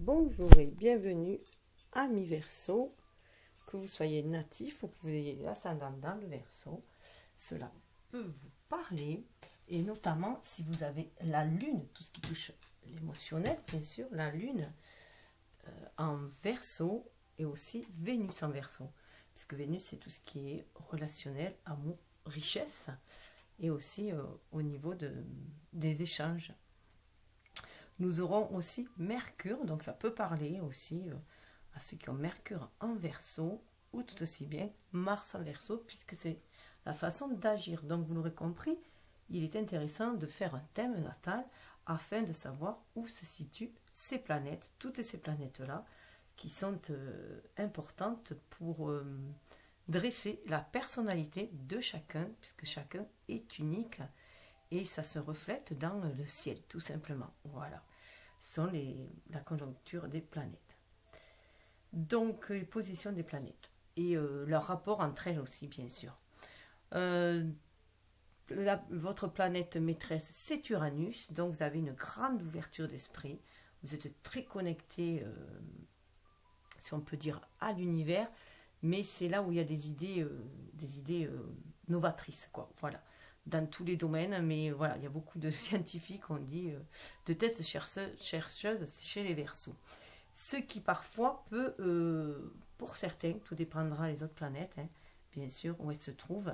Bonjour et bienvenue amis Verseau, que vous soyez natif ou que vous ayez l'ascendant dans le Verseau, cela peut vous parler et notamment si vous avez la lune, tout ce qui touche l'émotionnel bien sûr, la lune en Verseau et aussi Vénus en Verseau, puisque Vénus c'est tout ce qui est relationnel, amour, richesse et aussi au niveau des échanges. Nous aurons aussi Mercure, donc ça peut parler aussi à ceux qui ont Mercure en Verseau, ou tout aussi bien Mars en Verseau, puisque c'est la façon d'agir. Donc vous l'aurez compris, il est intéressant de faire un thème natal afin de savoir où se situent ces planètes, toutes ces planètes-là, qui sont importantes pour dresser la personnalité de chacun, puisque chacun est unique et ça se reflète dans le ciel, tout simplement. Voilà, ce sont la conjoncture des planètes. Donc, les positions des planètes et leur rapport entre elles aussi, bien sûr. Votre planète maîtresse, c'est Uranus, donc vous avez une grande ouverture d'esprit. Vous êtes très connecté, si on peut dire, à l'univers, mais c'est là où il y a des idées novatrices, quoi. Voilà, dans tous les domaines, mais voilà, il y a beaucoup de scientifiques, on dit, de têtes chercheuses chez les Verseaux. Ce qui parfois peut, pour certains, tout dépendra des autres planètes, hein, bien sûr, où elles se trouvent,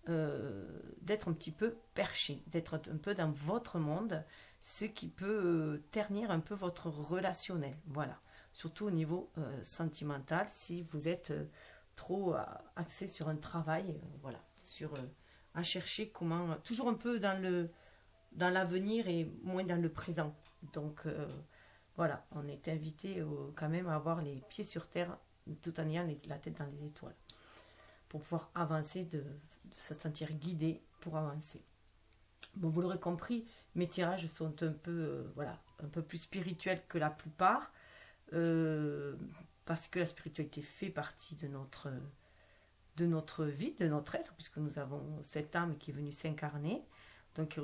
d'être un petit peu perché, d'être un peu dans votre monde, ce qui peut ternir un peu votre relationnel, voilà. Surtout au niveau sentimental, si vous êtes trop axé sur un travail, voilà, sur à chercher comment, toujours un peu dans l'avenir et moins dans le présent. Donc voilà, on est invité quand même à avoir les pieds sur terre tout en ayant la tête dans les étoiles pour pouvoir avancer, de se sentir guidé pour avancer. Bon, vous l'aurez compris, mes tirages sont un peu, voilà, un peu plus spirituels que la plupart, parce que la spiritualité fait partie de notre vie, de notre être, puisque nous avons cette âme qui est venue s'incarner, donc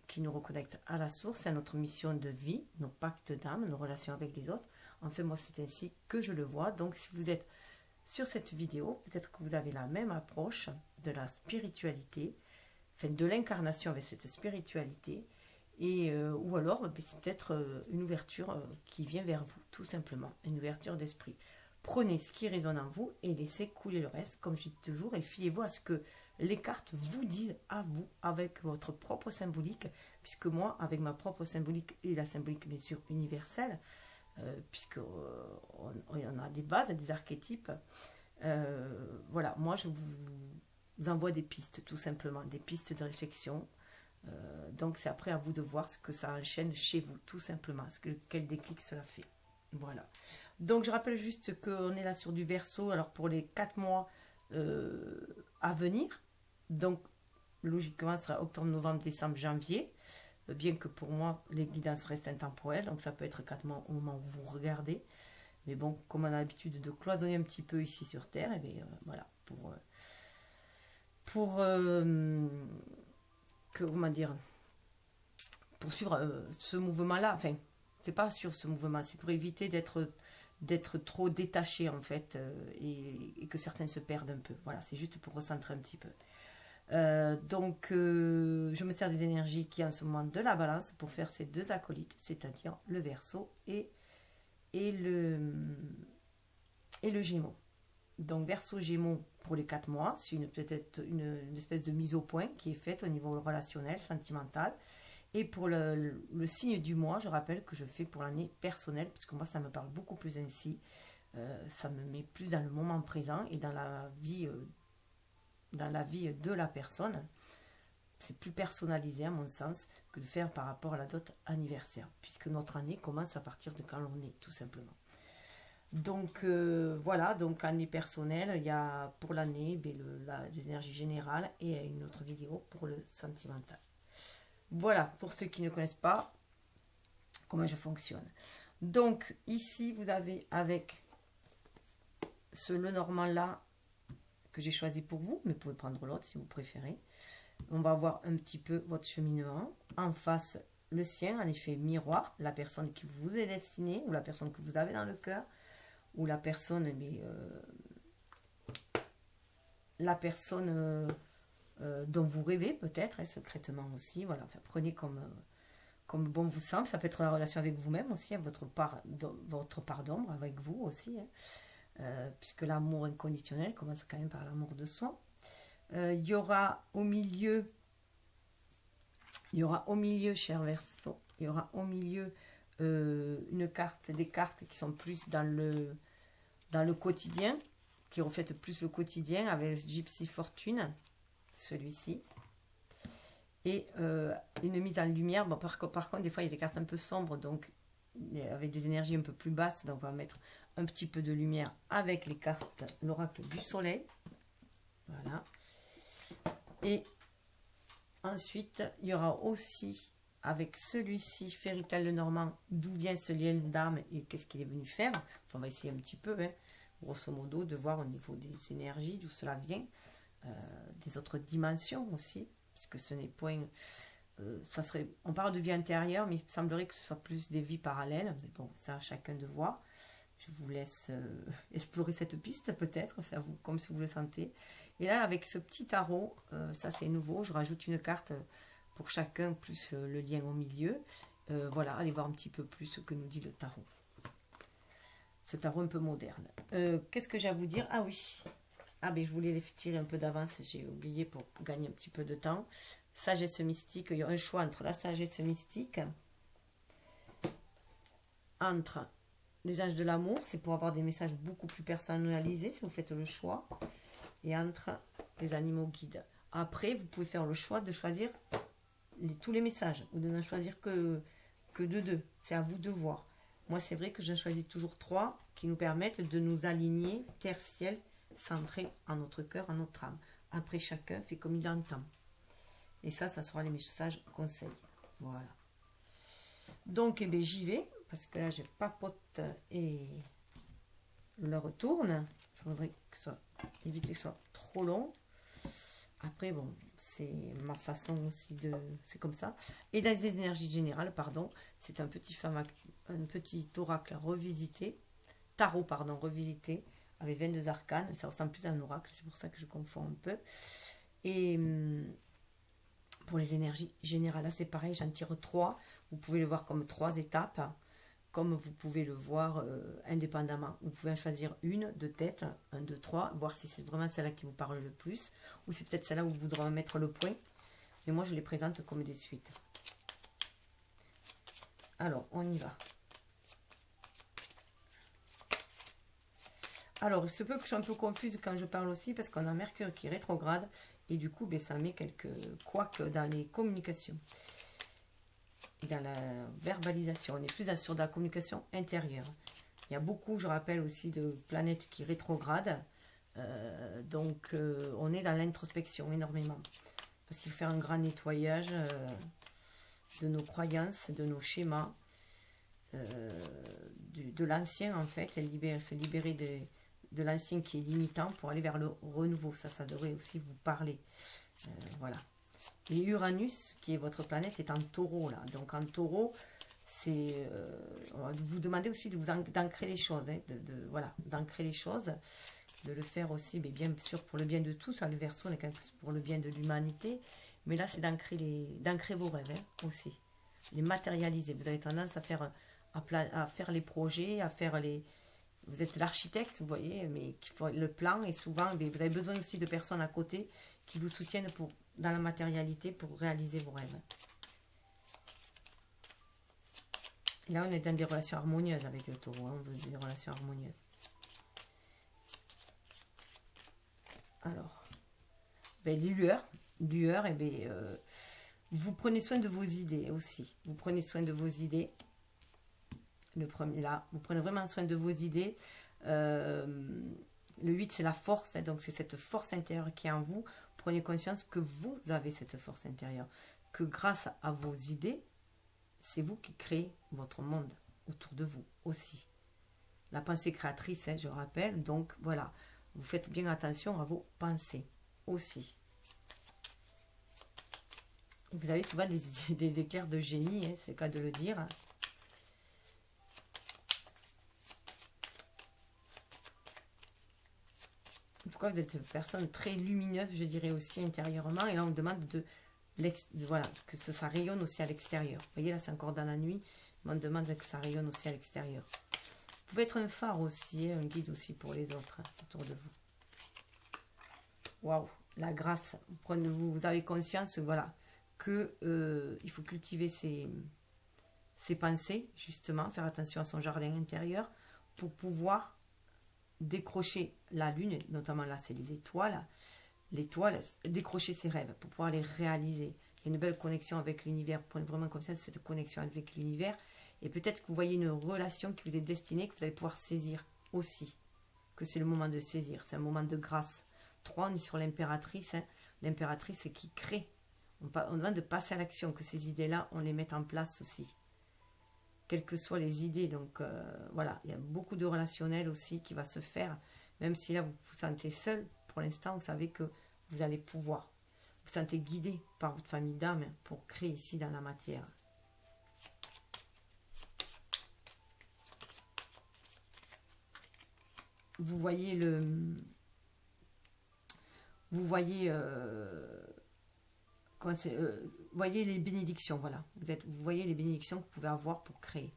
qui nous reconnecte à la source, à notre mission de vie, nos pactes d'âme, nos relations avec les autres. En fait, moi, c'est ainsi que je le vois. Donc, si vous êtes sur cette vidéo, peut-être que vous avez la même approche de la spiritualité, enfin de l'incarnation avec cette spiritualité, et ou alors c'est peut-être une ouverture qui vient vers vous, tout simplement, une ouverture d'esprit. Prenez ce qui résonne en vous et laissez couler le reste, comme je dis toujours, et fiez-vous à ce que les cartes vous disent à vous, avec votre propre symbolique, puisque moi, avec ma propre symbolique et la symbolique bien sûr universelle, puisque on a des bases, des archétypes, voilà, moi je vous envoie des pistes, tout simplement, des pistes de réflexion. Donc c'est après à vous de voir ce que ça enchaîne chez vous, tout simplement, quel déclic cela fait. Voilà. Donc je rappelle juste qu'on est là sur du Verseau, alors pour les 4 mois à venir, donc logiquement ce sera octobre, novembre, décembre, janvier, bien que pour moi les guidances restent intemporelles, donc ça peut être 4 mois au moment où vous regardez, mais bon, comme on a l'habitude de cloisonner un petit peu ici sur Terre, et bien voilà, comment dire, pour suivre ce mouvement-là, enfin, c'est pas sur ce mouvement, c'est pour éviter d'être trop détaché en fait, et que certains se perdent un peu. Voilà, c'est juste pour recentrer un petit peu. Donc, je me sers des énergies qui en ce moment de la balance pour faire ces deux acolytes, c'est-à-dire le Verseau et le Gémeaux. Donc, Verseau, Gémeaux pour les 4 mois, c'est peut-être une espèce de mise au point qui est faite au niveau relationnel, sentimental. Et pour le signe du mois, je rappelle que je fais pour l'année personnelle, parce que moi, ça me parle beaucoup plus ainsi. Ça me met plus dans le moment présent et dans la vie de la personne. C'est plus personnalisé à mon sens que de faire par rapport à la date anniversaire, puisque notre année commence à partir de quand on est, tout simplement. Donc voilà, donc année personnelle, il y a pour l'année les énergies générales et une autre vidéo pour le sentimental. Voilà, pour ceux qui ne connaissent pas comment je fonctionne. Donc ici, vous avez avec ce Lenormand là que j'ai choisi pour vous, mais vous pouvez prendre l'autre si vous préférez. On va voir un petit peu votre cheminement. En face, le sien, en effet miroir, la personne qui vous est destinée, ou la personne que vous avez dans le cœur, ou la personne, mais la personne dont vous rêvez peut-être, secrètement aussi. Voilà, enfin, prenez comme bon vous semble. Ça peut être la relation avec vous-même aussi, hein, votre part d'ombre avec vous aussi, hein, puisque l'amour inconditionnel commence quand même par l'amour de soi. Il y aura au milieu, cher Verseau, il y aura au milieu des cartes qui sont plus dans le quotidien, qui reflètent plus le quotidien, avec Gypsy Fortune, celui-ci. Et une mise en lumière. Bon, par contre, des fois, il y a des cartes un peu sombres, donc avec des énergies un peu plus basses. Donc, on va mettre un petit peu de lumière avec les cartes, l'oracle du soleil. Voilà. Et ensuite, il y aura aussi, avec celui-ci, Fairy Tale Lenormand, d'où vient ce lien d'âme et qu'est-ce qu'il est venu faire. Enfin, on va essayer un petit peu, hein, grosso modo, de voir au niveau des énergies d'où cela vient, des autres dimensions aussi, puisque ce n'est point... on parle de vie intérieure, mais il semblerait que ce soit plus des vies parallèles. Mais bon, c'est à chacun de voir. Je vous laisse explorer cette piste, peut-être, comme si vous le sentez. Et là, avec ce petit tarot, ça c'est nouveau, je rajoute une carte pour chacun, plus le lien au milieu. Voilà, allez voir un petit peu plus ce que nous dit le tarot. Ce tarot un peu moderne. Qu'est-ce que j'ai à vous dire? Ah oui, ben je voulais les tirer un peu d'avance, j'ai oublié pour gagner un petit peu de temps. Sagesse mystique, il y a un choix entre la sagesse mystique, entre les âges de l'amour, c'est pour avoir des messages beaucoup plus personnalisés si vous faites le choix, et entre les animaux guides. Après, vous pouvez faire le choix de choisir tous les messages, ou de n'en choisir que de deux. C'est à vous de voir. Moi, c'est vrai que je choisis toujours 3 qui nous permettent de nous aligner, terre, ciel, centré en notre cœur, en notre âme. Après, chacun fait comme il entend. Et ça sera les messages conseils. Voilà. Donc, eh bien, j'y vais, parce que là, je papote et le retourne. Je voudrais éviter que ce soit trop long. Après, bon, c'est ma façon aussi de... C'est comme ça. Et dans les énergies générales, pardon, c'est un petit oracle revisité. Tarot, pardon, revisité, avec 22 arcanes. Ça ressemble plus à un oracle, c'est pour ça que je confonds un peu. Et pour les énergies générales, là, c'est pareil, j'en tire 3. Vous pouvez le voir comme 3 étapes, comme vous pouvez le voir indépendamment. Vous pouvez en choisir une de tête, 1, 2, 3, voir si c'est vraiment celle-là qui vous parle le plus, ou c'est peut-être celle-là où vous voudrez mettre le point. Mais moi, je les présente comme des suites. Alors, on y va. Alors, il se peut que je sois un peu confuse quand je parle aussi, parce qu'on a Mercure qui est rétrograde, et du coup, ça met quelques couacs dans les communications. Et dans la verbalisation, on est plus sur de la communication intérieure. Il y a beaucoup, je rappelle aussi, de planètes qui rétrogradent, donc on est dans l'introspection énormément. Parce qu'il faut faire un grand nettoyage de nos croyances, de nos schémas, de l'ancien en fait, se libérer de l'ancien qui est limitant pour aller vers le renouveau. Ça devrait aussi vous parler. Voilà. Et Uranus, qui est votre planète, est en taureau là. Donc en taureau, c'est on va vous demander aussi d'ancrer les choses, hein, voilà, d'ancrer les choses, de le faire aussi, mais bien sûr pour le bien de tous. Le Verseau, on est quand même pour le bien de l'humanité, mais là c'est d'ancrer vos rêves, hein, aussi, les matérialiser. Vous avez tendance à faire les projets, à faire les... Vous êtes l'architecte, vous voyez, mais le plan, et souvent, vous avez besoin aussi de personnes à côté qui vous soutiennent dans la matérialité pour réaliser vos rêves. Et là, on est dans des relations harmonieuses avec le taureau, hein, on veut des relations harmonieuses. Alors, les lueurs, et vous prenez soin de vos idées aussi. Vous prenez soin de vos idées. Le premier là, vous prenez vraiment soin de vos idées. Le 8, c'est la force, hein, donc c'est cette force intérieure qui est en vous. Prenez conscience que vous avez cette force intérieure, que grâce à vos idées, c'est vous qui créez votre monde autour de vous aussi. La pensée créatrice, hein, je rappelle, donc voilà, vous faites bien attention à vos pensées aussi. Vous avez souvent des éclairs de génie, hein, c'est le cas de le dire. Pourquoi vous êtes une personne très lumineuse, je dirais aussi intérieurement. Et là, on vous demande voilà, que ça rayonne aussi à l'extérieur. Vous voyez, là, c'est encore dans la nuit. Mais on demande que ça rayonne aussi à l'extérieur. Vous pouvez être un phare aussi, un guide aussi pour les autres autour de vous. Waouh, la grâce. Vous avez conscience, voilà, que il faut cultiver ses pensées, justement, faire attention à son jardin intérieur pour pouvoir décrocher la lune, notamment là, c'est les étoiles, décrocher ses rêves pour pouvoir les réaliser. Il y a une belle connexion avec l'univers, prenez vraiment conscience de cette connexion avec l'univers, et peut-être que vous voyez une relation qui vous est destinée, que vous allez pouvoir saisir aussi, que c'est le moment de saisir, c'est un moment de grâce. 3, on est sur l'impératrice, hein. L'impératrice qui crée. On demande de passer à l'action, que ces idées-là, on les mette en place aussi. Quelles que soient les idées, donc voilà, il y a beaucoup de relationnel aussi qui va se faire, même si là vous vous sentez seul, pour l'instant, vous savez que vous allez pouvoir. Vous vous sentez guidé par votre famille d'âme pour créer ici dans la matière. Vous voyez voyez les bénédictions, voilà. Vous voyez les bénédictions que vous pouvez avoir pour créer.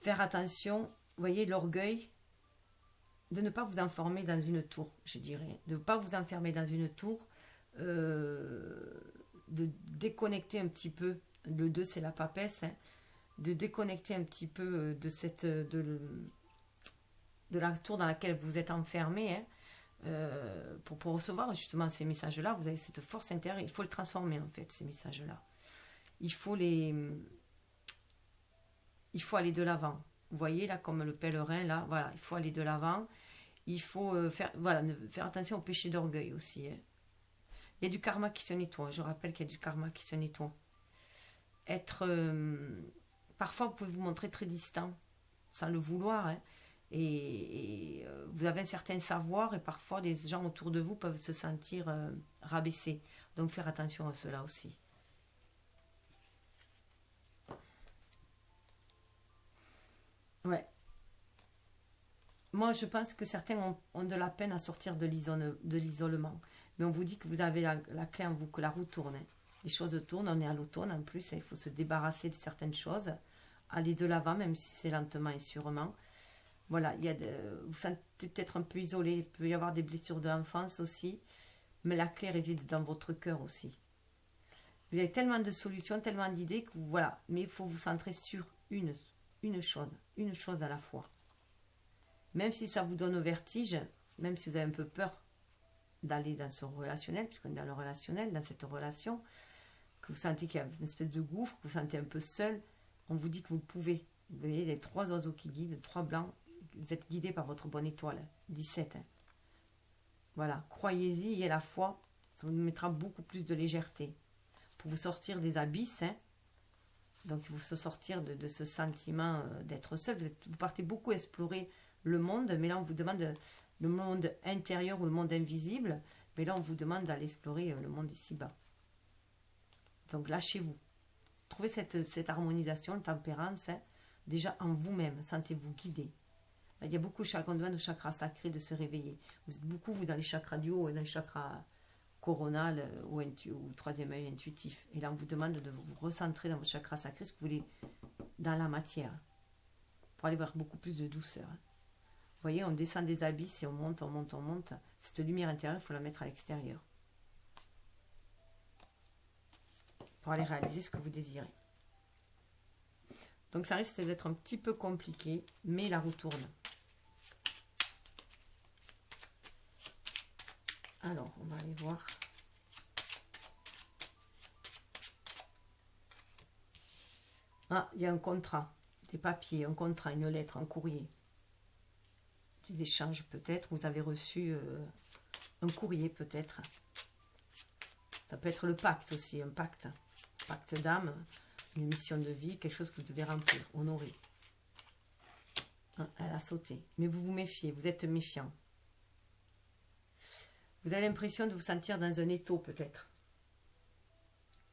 Faire attention, vous voyez l'orgueil, de ne pas vous enfermer dans une tour, je dirais. De ne pas vous enfermer dans une tour, de déconnecter un petit peu. Le 2, c'est la papesse, hein, de déconnecter un petit peu de la tour dans laquelle vous êtes enfermé, hein. Pour recevoir justement ces messages-là, vous avez cette force intérieure, il faut le transformer en fait, ces messages-là. Il faut aller de l'avant. Vous voyez là, comme le pèlerin, là, voilà, il faut aller de l'avant. Il faut faire attention au péché d'orgueil aussi, hein. Il y a du karma qui se nettoie, je rappelle qu'il y a du karma qui se nettoie. Parfois, vous pouvez vous montrer très distant, sans le vouloir, hein. Et vous avez un certain savoir et parfois les gens autour de vous peuvent se sentir rabaissés. Donc faire attention à cela aussi. Ouais. Moi, je pense que certains ont de la peine à sortir de l'isolement. Mais on vous dit que vous avez la clé en vous, que la roue tourne, hein. Les choses tournent, on est à l'automne en plus, hein, il faut se débarrasser de certaines choses, aller de l'avant, même si c'est lentement et sûrement. Voilà, vous sentez peut-être un peu isolé, il peut y avoir des blessures de l'enfance aussi, mais la clé réside dans votre cœur aussi. Vous avez tellement de solutions, tellement d'idées, que voilà, mais il faut vous centrer sur une chose à la fois. Même si ça vous donne au vertige, même si vous avez un peu peur d'aller dans ce relationnel, puisqu'on est dans le relationnel, dans cette relation, que vous sentez qu'il y a une espèce de gouffre, que vous sentez un peu seul, on vous dit que vous pouvez. Vous voyez les 3 oiseaux qui guident, 3 blancs. Vous êtes guidé par votre bonne étoile, 17. Hein. Voilà, croyez-y et la foi, ça vous mettra beaucoup plus de légèreté. Pour vous sortir des abysses, hein. Donc il faut se sortir de ce sentiment d'être seul. Vous partez beaucoup explorer le monde, mais là on vous demande le monde intérieur ou le monde invisible, mais là on vous demande d'aller explorer le monde ici-bas. Donc lâchez-vous. Trouvez cette harmonisation, une tempérance, hein, déjà en vous-même, sentez-vous guidé. Il y a beaucoup on demande au chakra sacré de se réveiller. Vous êtes beaucoup, vous, dans les chakras du haut et dans les chakras coronal ou troisième œil intuitif. Et là, on vous demande de vous recentrer dans votre chakra sacré, ce que vous voulez, dans la matière, pour aller voir beaucoup plus de douceur. Vous voyez, on descend des abysses et on monte, on monte, on monte. Cette lumière intérieure, il faut la mettre à l'extérieur. Pour aller réaliser ce que vous désirez. Donc ça risque d'être un petit peu compliqué, mais la roue tourne. Alors, on va aller voir. Ah, il y a un contrat, des papiers, un contrat, une lettre, un courrier. Des échanges peut-être, vous avez reçu un courrier peut-être. Ça peut être le pacte aussi, un pacte d'âme, une mission de vie, quelque chose que vous devez remplir, honorer. Elle a sauté. Mais vous vous méfiez, vous êtes méfiant. Vous avez l'impression de vous sentir dans un étau peut-être.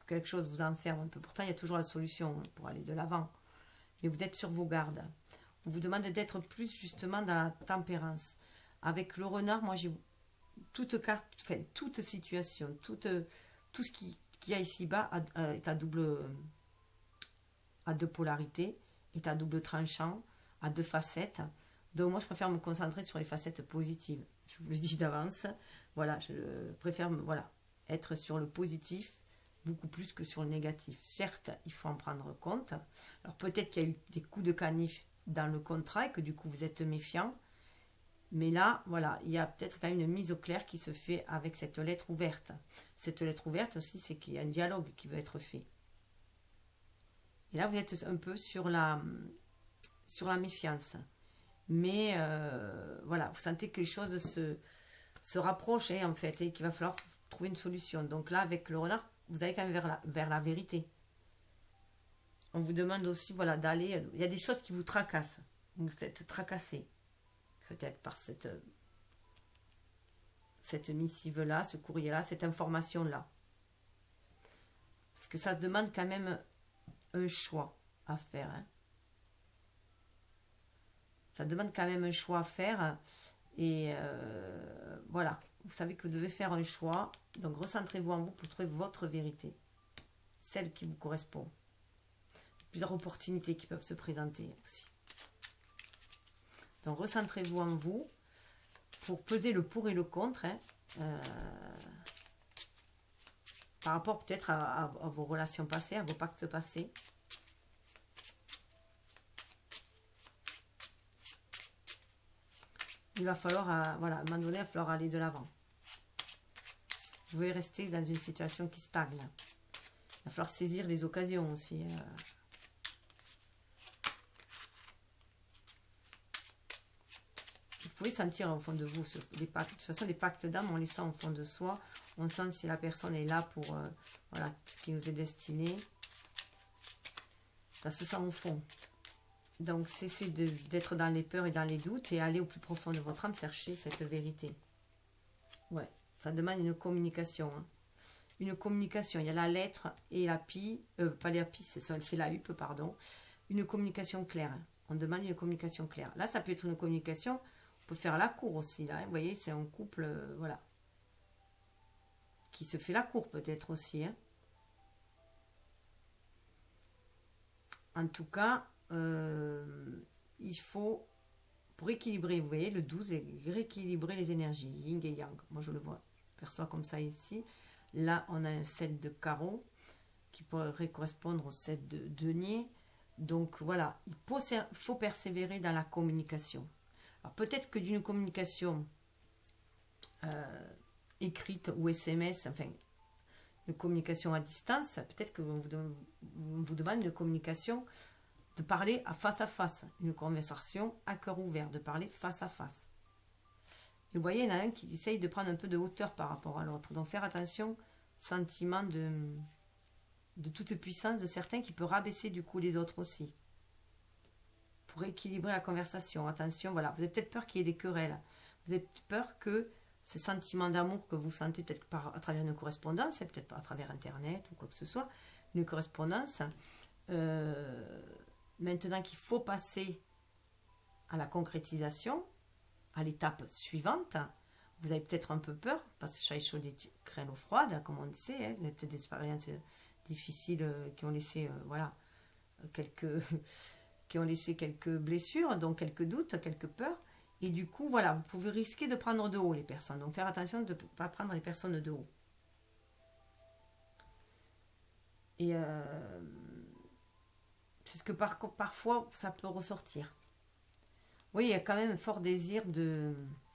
quelque chose vous enferme un peu. Pourtant, il y a toujours la solution pour aller de l'avant. Mais vous êtes sur vos gardes. On vous demande d'être plus justement dans la tempérance. Avec le renard, moi j'ai toute carte, enfin toute situation, tout ce qui y a ici-bas est à deux polarités, est à double tranchant, à deux facettes. Donc moi je préfère me concentrer sur les facettes positives. Je vous le dis d'avance. Voilà, je préfère être sur le positif beaucoup plus que sur le négatif. Certes, il faut en prendre compte. Alors peut-être qu'il y a eu des coups de canif dans le contrat et que du coup vous êtes méfiant. Mais là, voilà, il y a peut-être quand même une mise au clair qui se fait avec cette lettre ouverte. Cette lettre ouverte aussi, c'est qu'il y a un dialogue qui veut être fait. Et là, vous êtes un peu sur la méfiance. Mais voilà, vous sentez que les choses se rapprochent en fait et qu'il va falloir trouver une solution. Donc là, avec le renard, vous allez quand même vers la vérité. On vous demande aussi voilà, d'aller... Il y a des choses qui vous tracassent. Vous êtes tracassé. Peut-être par cette missive-là, ce courrier-là, cette information-là. Parce que ça demande quand même un choix à faire. Hein. Ça demande quand même un choix à faire. Et voilà, vous savez que vous devez faire un choix. Donc recentrez-vous en vous pour trouver votre vérité. Celle qui vous correspond. Plusieurs opportunités qui peuvent se présenter aussi. Donc recentrez-vous en vous pour peser le pour et le contre. Hein, par rapport peut-être à vos relations passées, à vos pactes passés. Il va falloir, voilà, à un moment donné, il va falloir aller de l'avant. Vous pouvez rester dans une situation qui stagne. Il va falloir saisir les occasions aussi. Vous pouvez sentir au fond de vous les pactes. De toute façon, les pactes d'âme, on les sent au fond de soi. On sent si la personne est là pour voilà, ce qui nous est destiné. Ça se sent au fond. Donc, cessez d'être dans les peurs et dans les doutes et aller au plus profond de votre âme chercher cette vérité. Ouais, ça demande une communication. Hein. Une communication. Il y a la lettre et la pi, pas la pi, c'est la huppe, pardon. Une communication claire. Hein. On demande une communication claire. Là, ça peut être une communication. On peut faire la cour aussi. Là, hein. Vous voyez, c'est un couple, voilà, qui se fait la cour peut-être aussi. Hein. En tout cas, il faut, pour équilibrer, vous voyez, le 12, rééquilibrer les énergies, yin et yang. Moi, je le vois, je perçois comme ça ici. Là, on a un 7 de carreau qui pourrait correspondre au 7 de denier. Donc, voilà, il faut persévérer dans la communication. Alors, peut-être que d'une communication écrite ou SMS, enfin, une communication à distance, peut-être que vous demande une communication de parler à face, une conversation à cœur ouvert, de parler face à face. Et vous voyez, il y en a un qui essaye de prendre un peu de hauteur par rapport à l'autre. Donc faire attention, sentiment de toute puissance de certains qui peut rabaisser du coup les autres aussi. Pour équilibrer la conversation. Attention, voilà, vous avez peut-être peur qu'il y ait des querelles. Vous avez peur que ce sentiment d'amour que vous sentez peut-être à travers une correspondance, peut-être pas à travers Internet ou quoi que ce soit, une correspondance, maintenant qu'il faut passer à la concrétisation, à l'étape suivante, vous avez peut-être un peu peur, parce que chat chaud crée l'eau froide, comme on le sait, hein, vous avez peut-être des expériences difficiles qui ont laissé voilà, qui ont laissé quelques blessures, donc quelques doutes, quelques peurs. Et du coup, voilà, vous pouvez risquer de prendre de haut les personnes. Donc, faire attention de ne pas prendre les personnes de haut. Et c'est ce que parfois, ça peut ressortir. Oui, il y a quand même un fort désir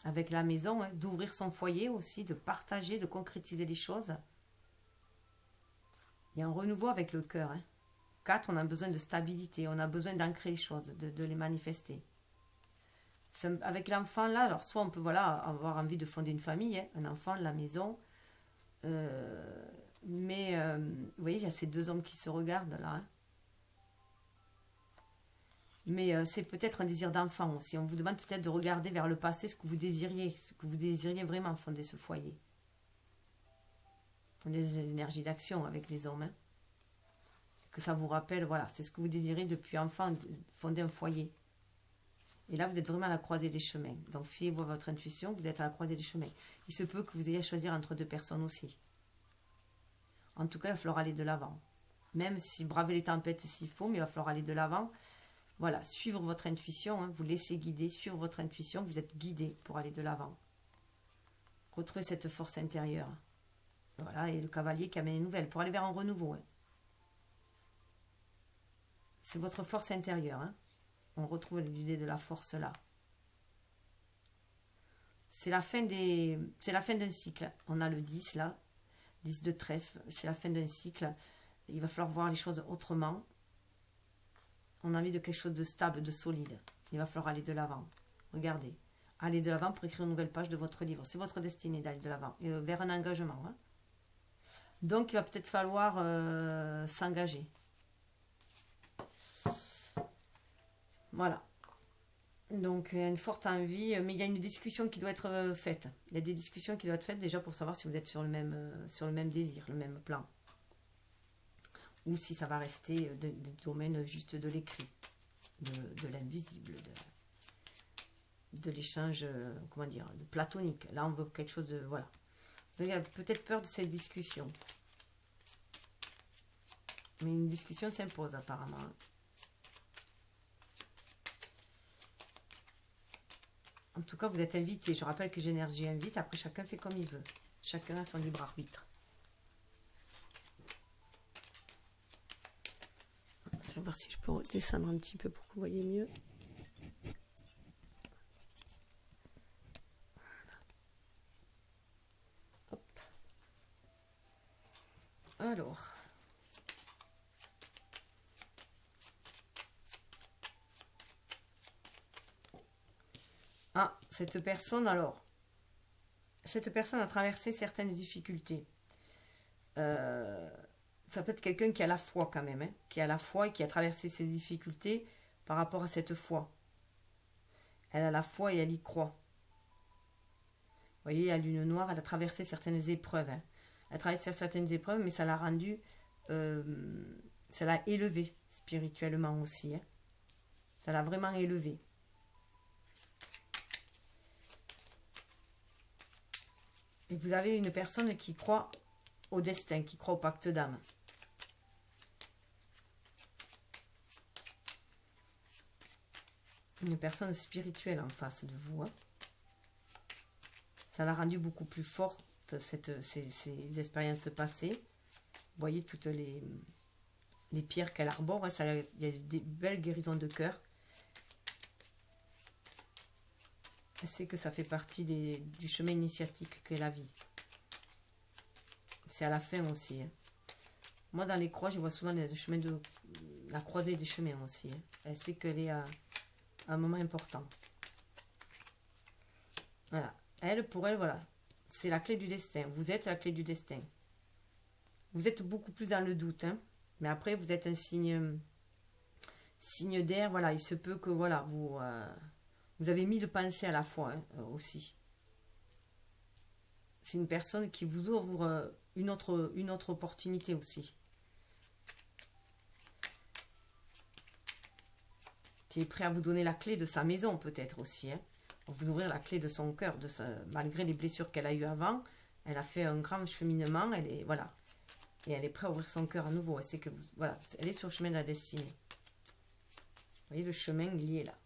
avec la maison, hein, d'ouvrir son foyer aussi, de partager, de concrétiser les choses. Il y a un renouveau avec le cœur. Hein. 4, on a besoin de stabilité, on a besoin d'ancrer les choses, de les manifester. Avec l'enfant là, alors soit on peut voilà, avoir envie de fonder une famille, hein, un enfant, la maison, mais vous voyez, il y a ces deux hommes qui se regardent là. Hein. Mais c'est peut-être un désir d'enfant aussi. On vous demande peut-être de regarder vers le passé ce que vous désiriez vraiment fonder ce foyer. Des énergies d'action avec les hommes. Hein. que ça vous rappelle, voilà, c'est ce que vous désirez depuis enfant, fonder un foyer. Et là, vous êtes vraiment à la croisée des chemins. Donc, fiez-vous à votre intuition, vous êtes à la croisée des chemins. Il se peut que vous ayez à choisir entre deux personnes aussi. En tout cas, il va falloir aller de l'avant. Même si braver les tempêtes s'il faut, mais il va falloir aller de l'avant. Voilà, suivre votre intuition, hein, vous laissez guider, suivre votre intuition, vous êtes guidé pour aller de l'avant. Retrouvez cette force intérieure. Voilà, et le cavalier qui amène les nouvelles, pour aller vers un renouveau. Hein. C'est votre force intérieure. Hein. On retrouve l'idée de la force là. C'est la fin d'un cycle. On a le 10 là, 10 de trèfle, c'est la fin d'un cycle. Il va falloir voir les choses autrement. On a envie de quelque chose de stable, de solide. Il va falloir aller de l'avant. Regardez. Aller de l'avant pour écrire une nouvelle page de votre livre. C'est votre destinée d'aller de l'avant. Vers un engagement. Hein. Donc, il va peut-être falloir s'engager. Voilà. Donc, une forte envie. Mais il y a une discussion qui doit être faite. Il y a des discussions qui doivent être faites déjà pour savoir si vous êtes sur le même désir, le même plan. Ou si ça va rester du domaine juste de l'écrit, de l'invisible, de l'échange, comment dire, de platonique. Là, on veut quelque chose de... Voilà. Donc, il y a peut-être peur de cette discussion. Mais une discussion s'impose, apparemment. En tout cas, vous êtes invité. Je rappelle que Génergie invite. Après, chacun fait comme il veut. Chacun a son libre arbitre. Je vais voir si je peux redescendre un petit peu pour que vous voyez mieux. Hop. Alors. Ah, cette personne, alors. Cette personne a traversé certaines difficultés. Ça peut être quelqu'un qui a la foi quand même, hein, qui a la foi et qui a traversé ces difficultés par rapport à cette foi. Elle a la foi et elle y croit. Vous voyez, la lune noire, elle a traversé certaines épreuves. Hein. Elle a traversé certaines épreuves, mais ça l'a rendue, ça l'a élevée spirituellement aussi. Hein. Ça l'a vraiment élevée. Et vous avez une personne qui croit au destin, qui croit au pacte d'âme. Une personne spirituelle en face de vous. Hein. Ça l'a rendu beaucoup plus forte, ces expériences passées. Vous voyez toutes les pierres qu'elle arbore. Hein, il y a des belles guérisons de cœur. Elle sait que ça fait partie du chemin initiatique qu'est la vie. C'est à la fin aussi. Hein. Moi, dans les croix, je vois souvent la croisée des chemins aussi. Hein. Elle sait qu'elle est à un moment important. Voilà. Pour elle, voilà. C'est la clé du destin. Vous êtes la clé du destin. Vous êtes beaucoup plus dans le doute. Hein. Mais après, vous êtes un signe d'air. Voilà. Il se peut que, voilà, vous avez mis de pensée à la fois hein, aussi. C'est une personne qui vous ouvre une autre opportunité aussi. Qui est prêt à vous donner la clé de sa maison peut-être aussi. Hein. Vous ouvrir la clé de son cœur. Malgré les blessures qu'elle a eues avant, elle a fait un grand cheminement. Voilà. Et elle est prête à ouvrir son cœur à nouveau. Elle sait que voilà, elle est sur le chemin de la destinée. Vous voyez le chemin lié là.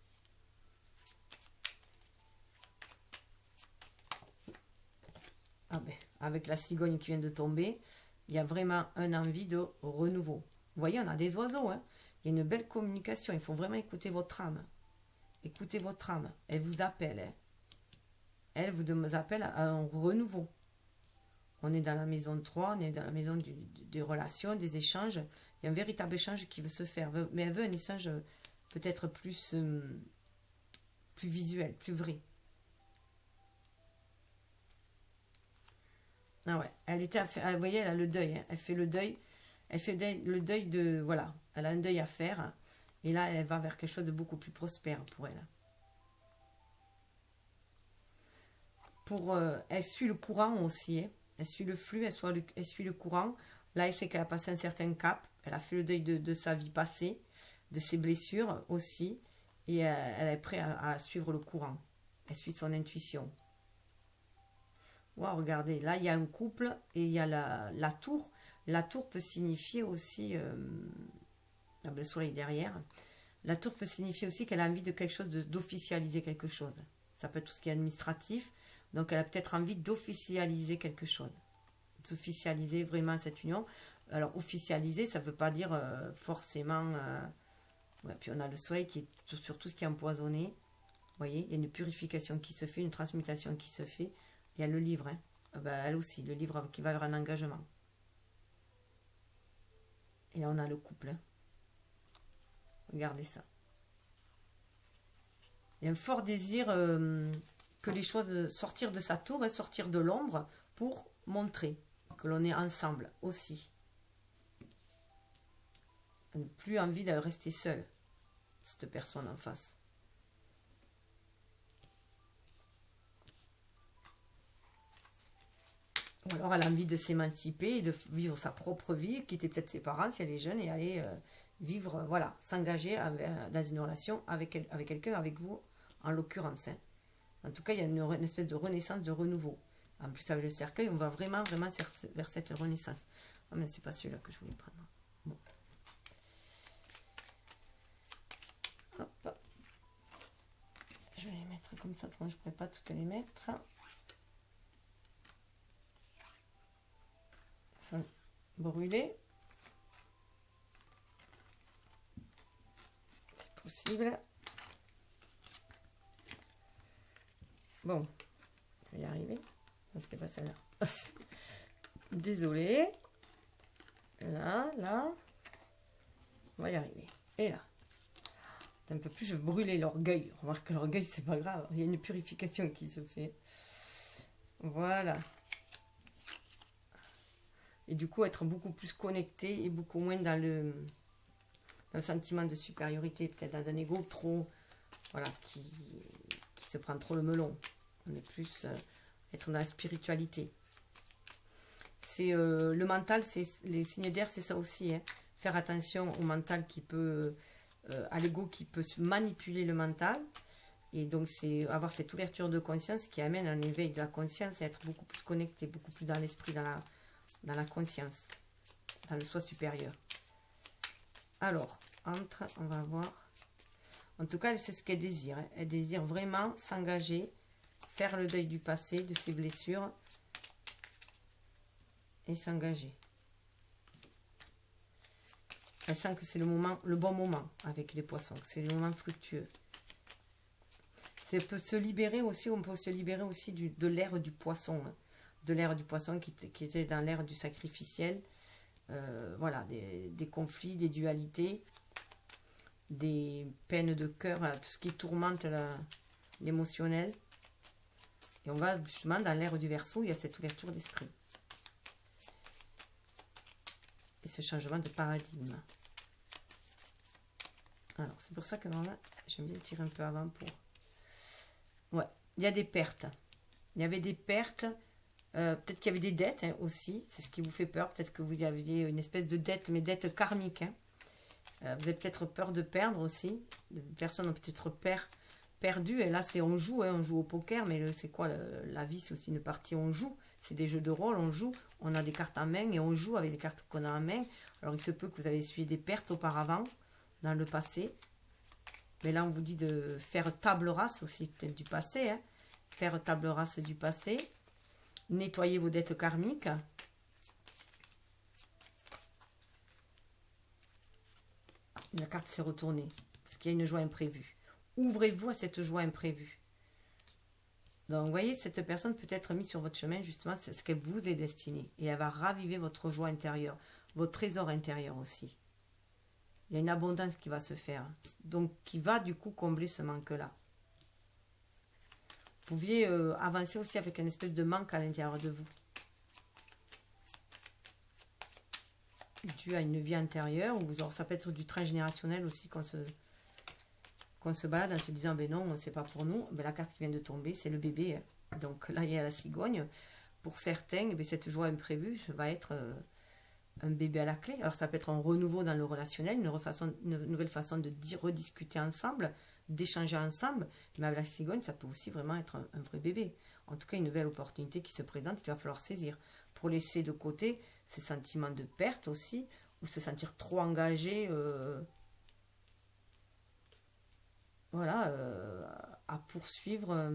Ah ben, avec la cigogne qui vient de tomber, il y a vraiment un envie de renouveau. Vous voyez, on a des oiseaux. Hein. Il y a une belle communication. Il faut vraiment écouter votre âme. Écoutez votre âme. Elle vous appelle. Hein. Elle vous appelle à un renouveau. On est dans la maison 3, on est dans la maison des relations, des échanges. Il y a un véritable échange qui veut se faire. Mais elle veut un échange peut-être plus visuel, plus vrai. Ah ouais, vous voyez, elle a le deuil. Hein. Elle fait le deuil. Elle fait le deuil de... Voilà, elle a un deuil à faire. Et là, elle va vers quelque chose de beaucoup plus prospère pour elle. Elle suit le courant aussi. Hein. Elle suit le flux, elle suit le courant. Là, elle sait qu'elle a passé un certain cap. Elle a fait le deuil de sa vie passée, de ses blessures aussi. Et elle est prête à suivre le courant. Elle suit son intuition. Wow, regardez, là, il y a un couple et il y a la tour. La tour peut signifier aussi... le soleil derrière. La tour peut signifier aussi qu'elle a envie de quelque chose, d'officialiser quelque chose. Ça peut être tout ce qui est administratif. Donc, elle a peut-être envie d'officialiser quelque chose. D'officialiser vraiment cette union. Alors, officialiser, ça ne veut pas dire forcément... ouais, puis, on a le soleil qui est sur tout ce qui est empoisonné. Vous voyez, il y a une purification qui se fait, une transmutation qui se fait. Il y a le livre. Hein. Elle aussi, le livre qui va avoir un engagement. Et là, on a le couple. Hein. Regardez ça. Il y a un fort désir que les choses sortir de sa tour et sortir de l'ombre pour montrer que l'on est ensemble aussi. On n'a plus envie de rester seul, cette personne en face. Ou alors elle a envie de s'émanciper et de vivre sa propre vie, quitter peut-être ses parents si elle est jeune et aller... vivre, voilà, s'engager dans une relation avec quelqu'un, avec vous, en l'occurrence. Hein. En tout cas, il y a une espèce de renaissance, de renouveau. En plus, avec le cercueil, on va vraiment vers cette renaissance. Ah, mais c'est pas celui-là que je voulais prendre. Bon. Hop. Je vais les mettre comme ça, je ne pourrais pas toutes les mettre. Ça brûler. Possible. Bon, je vais y arriver. Parce que pas celle-là. Désolée. Là. On va y arriver. Et là. Un peu plus, je vais brûler l'orgueil. Remarque que l'orgueil, c'est pas grave. Il y a une purification qui se fait. Voilà. Et du coup, être beaucoup plus connecté et beaucoup moins dans le sentiment de supériorité, peut-être dans un ego trop, voilà, qui se prend trop le melon. On est plus être dans la spiritualité. C'est le mental, c'est les signes d'air, c'est ça aussi. Hein. Faire attention au mental qui peut, à l'ego qui peut manipuler le mental. Et donc, c'est avoir cette ouverture de conscience qui amène un éveil de la conscience et être beaucoup plus connecté, beaucoup plus dans l'esprit, dans la conscience, dans le soi supérieur. Alors, on va voir. En tout cas, c'est ce qu'elle désire. Hein. Elle désire vraiment s'engager, faire le deuil du passé, de ses blessures, et s'engager. Elle sent que c'est le bon moment avec les poissons, que c'est le moment fructueux. On peut se libérer aussi de l'ère du poisson, hein. De l'ère du poisson qui était dans l'ère du sacrificiel. Voilà, des conflits, des dualités, des peines de cœur, voilà, tout ce qui tourmente l'émotionnel. Et on va justement dans l'ère du Verseau, il y a cette ouverture d'esprit. Et ce changement de paradigme. Alors, c'est pour ça que normalement, j'aime bien tirer un peu avant pour... Ouais, il y a des pertes. Il y avait des pertes... peut-être qu'il y avait des dettes hein, aussi, c'est ce qui vous fait peur. Peut-être que vous aviez une espèce de dette, mais dette karmique. Hein. Vous avez peut-être peur de perdre aussi. Les personnes ont peut-être perdu. Et là, c'est on joue au poker, mais c'est quoi la vie? C'est aussi une partie on joue. C'est des jeux de rôle, on joue. On a des cartes en main et on joue avec les cartes qu'on a en main. Alors, il se peut que vous avez essuyé des pertes auparavant, dans le passé. Mais là, on vous dit de faire table rase aussi, peut-être du passé. Hein. Faire table rase du passé. Nettoyez vos dettes karmiques. La carte s'est retournée. Parce qu'il y a une joie imprévue. Ouvrez-vous à cette joie imprévue. Donc, vous voyez, cette personne peut être mise sur votre chemin, justement, c'est ce qu'elle vous est destinée. Et elle va raviver votre joie intérieure, votre trésor intérieur aussi. Il y a une abondance qui va se faire. Donc, qui va, du coup, combler ce manque-là. Vous pouviez avancer aussi avec une espèce de manque à l'intérieur de vous. Dû à une vie intérieure, ou genre, ça peut être du transgénérationnel aussi qu'on se balade en se disant, ben non, c'est pas pour nous. Ben, la carte qui vient de tomber, c'est le bébé. Donc là, il y a la cigogne. Pour certains, ben, cette joie imprévue va être un bébé à la clé. Alors ça peut être un renouveau dans le relationnel, une nouvelle façon de rediscuter ensemble, d'échanger ensemble. Mais avec la cigogne, ça peut aussi vraiment être un vrai bébé. En tout cas, une nouvelle opportunité qui se présente, qu'il va falloir saisir. Pour laisser de côté ces sentiments de perte aussi, ou se sentir trop engagé, voilà, à poursuivre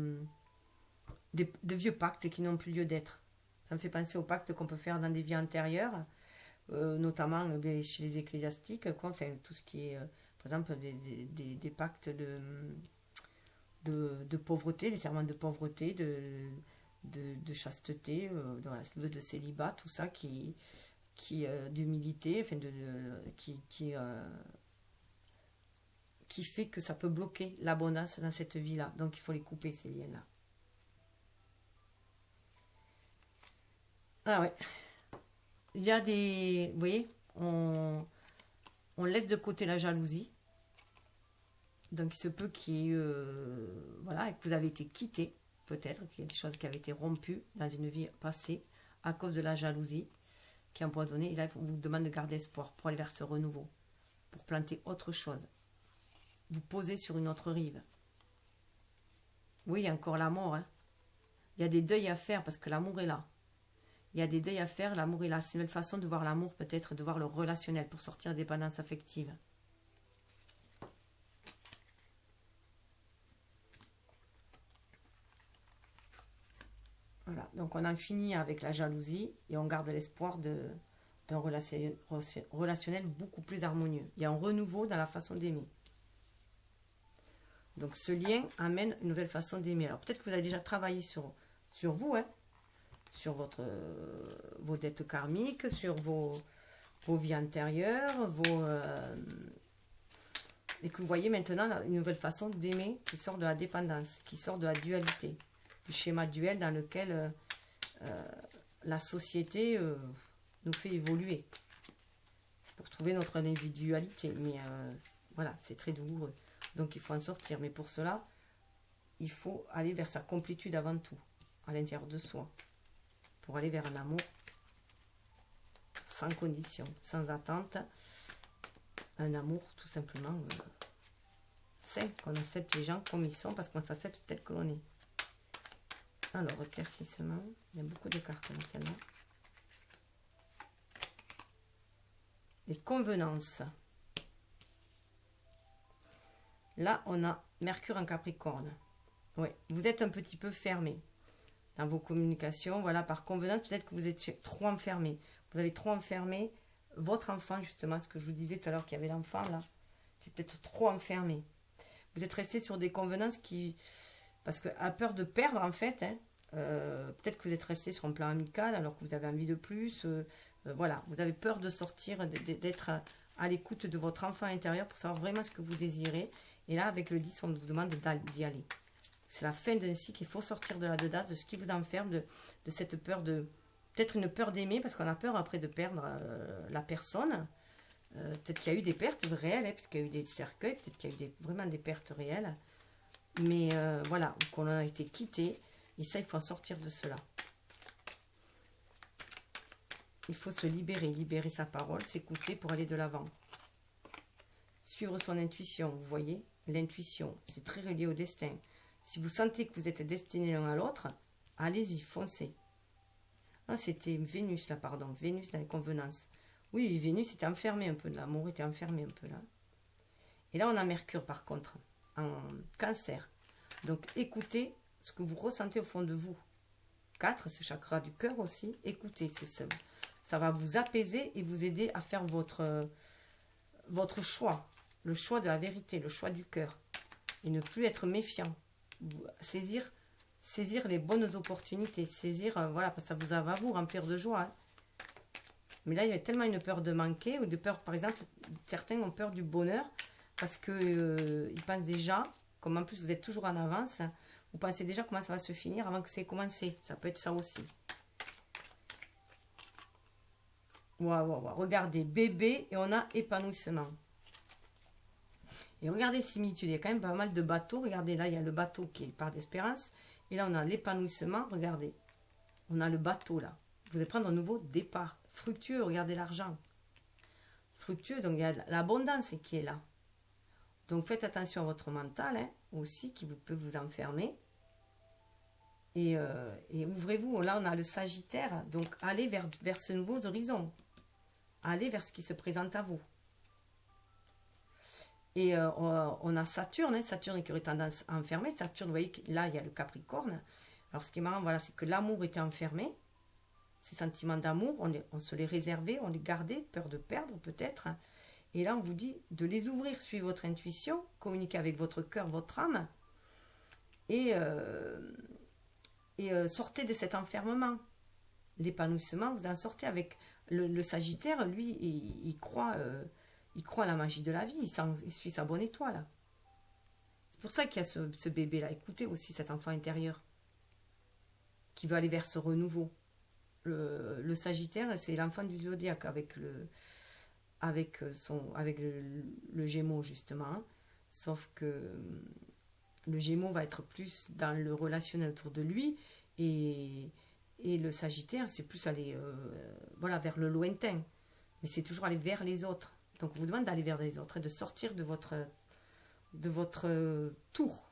de vieux pactes qui n'ont plus lieu d'être. Ça me fait penser aux pactes qu'on peut faire dans des vies antérieures, notamment chez les ecclésiastiques, quoi, enfin, tout ce qui est, par exemple, des pactes de pauvreté, des serments de pauvreté, de chasteté, de célibat, tout ça d'humilité, enfin qui fait que ça peut bloquer l'abondance dans cette vie-là. Donc il faut les couper, ces liens-là. Ah ouais. Il y a des... Vous voyez, on laisse de côté la jalousie. Donc il se peut voilà, que vous avez été quitté, peut-être, qu'il y a des choses qui avaient été rompues dans une vie passée à cause de la jalousie qui est empoisonnée. Et là, on vous demande de garder espoir pour aller vers ce renouveau, pour planter autre chose. Vous posez sur une autre rive. Oui, il y a encore l'amour. Hein. Il y a des deuils à faire parce que l'amour est là. Il y a des deuils à faire, l'amour est là. C'est une nouvelle façon de voir l'amour, peut-être, de voir le relationnel pour sortir des dépendances affectives. Voilà, donc on en finit avec la jalousie et on garde l'espoir d'un relationnel beaucoup plus harmonieux. Il y a un renouveau dans la façon d'aimer. Donc ce lien amène une nouvelle façon d'aimer. Alors peut-être que vous avez déjà travaillé sur vous, hein, sur vos dettes karmiques, sur vos vies antérieures, et que vous voyez maintenant une nouvelle façon d'aimer qui sort de la dépendance, qui sort de la dualité, du schéma duel dans lequel la société nous fait évoluer pour trouver notre individualité. Mais voilà, c'est très douloureux. Donc il faut en sortir. Mais pour cela, il faut aller vers sa complétude avant tout, à l'intérieur de soi, pour aller vers un amour sans condition, sans attente, un amour tout simplement sain, qu'on accepte les gens comme ils sont parce qu'on s'accepte tel que l'on est. Alors, éclaircissement, il y a beaucoup de cartes dans celle-là. Les convenances. Là, on a Mercure en Capricorne. Oui, vous êtes un petit peu fermé dans vos communications. Voilà, par convenance, peut-être que vous êtes trop enfermé. Vous avez trop enfermé votre enfant, justement, ce que je vous disais tout à l'heure qu'il y avait l'enfant, là. C'est peut-être trop enfermé. Vous êtes resté sur des convenances qui... Parce qu'à peur de perdre, en fait, hein, peut-être que vous êtes resté sur un plan amical alors que vous avez envie de plus. Voilà, vous avez peur de sortir, d'être à l'écoute de votre enfant intérieur pour savoir vraiment ce que vous désirez. Et là, avec le 10, on vous demande d'y aller. C'est la fin d'un cycle, il faut sortir de là-dedans, de ce qui vous enferme, de cette peur de... Peut-être une peur d'aimer, parce qu'on a peur après de perdre la personne. Peut-être qu'il y a eu des pertes réelles, hein, puisqu'il y a eu des cercueils, peut-être qu'il y a eu vraiment des pertes réelles. Mais voilà, qu'on a été quitté, et ça, il faut en sortir de cela. Il faut se libérer sa parole, s'écouter pour aller de l'avant. Suivre son intuition, vous voyez, l'intuition, c'est très relié au destin. Si vous sentez que vous êtes destinés l'un à l'autre, allez-y, foncez. Ah, c'était Vénus là, pardon, Vénus dans les convenances. Oui, Vénus était enfermée un peu, de l'amour était enfermé un peu là. Et là, on a Mercure par contre, en Cancer. Donc, écoutez ce que vous ressentez au fond de vous. 4, ce chakra du cœur aussi, écoutez, ça va vous apaiser et vous aider à faire votre choix. Le choix de la vérité, le choix du cœur. Et ne plus être méfiant. Saisir les bonnes opportunités. Voilà, parce que ça va vous remplir de joie. Hein. Mais là, il y a tellement une peur de manquer, ou de peur, par exemple, certains ont peur du bonheur, parce qu'ils pensent déjà, comme en plus vous êtes toujours en avance, vous pensez déjà comment ça va se finir avant que ça ait commencé. Ça peut être ça aussi. Waouh. Regardez, bébé, et on a épanouissement. Et regardez similitude, il y a quand même pas mal de bateaux. Regardez, là, il y a le bateau qui est part d'espérance. Et là, on a l'épanouissement. Regardez, on a le bateau, là. Vous allez prendre un nouveau départ. fructueux, regardez l'argent. Fructueux, donc il y a l'abondance qui est là. Donc faites attention à votre mental hein, aussi, qui peut vous enfermer. Et ouvrez-vous. Là, on a le Sagittaire. Donc allez vers ce nouveau horizon. Allez vers ce qui se présente à vous. Et on a Saturne, hein, Saturne qui aurait tendance à enfermer. Saturne, vous voyez, là, il y a le Capricorne. Alors, ce qui est marrant, voilà, c'est que l'amour était enfermé. Ces sentiments d'amour, on se les réservait, on les gardait, peur de perdre peut-être. Et là, on vous dit de les ouvrir, suivez votre intuition, communiquez avec votre cœur, votre âme. Et sortez de cet enfermement. L'épanouissement, vous en sortez avec le Sagittaire, lui, il croit à la magie de la vie, il suit sa bonne étoile. C'est pour ça qu'il y a ce bébé-là. Écoutez aussi cet enfant intérieur qui veut aller vers ce renouveau. Le Sagittaire, c'est l'enfant du zodiaque avec le Gémeaux, justement. Sauf que le Gémeaux va être plus dans le relationnel autour de lui et le Sagittaire, c'est plus aller voilà, vers le lointain. Mais c'est toujours aller vers les autres. Donc, on vous demande d'aller vers les autres et de sortir de votre tour.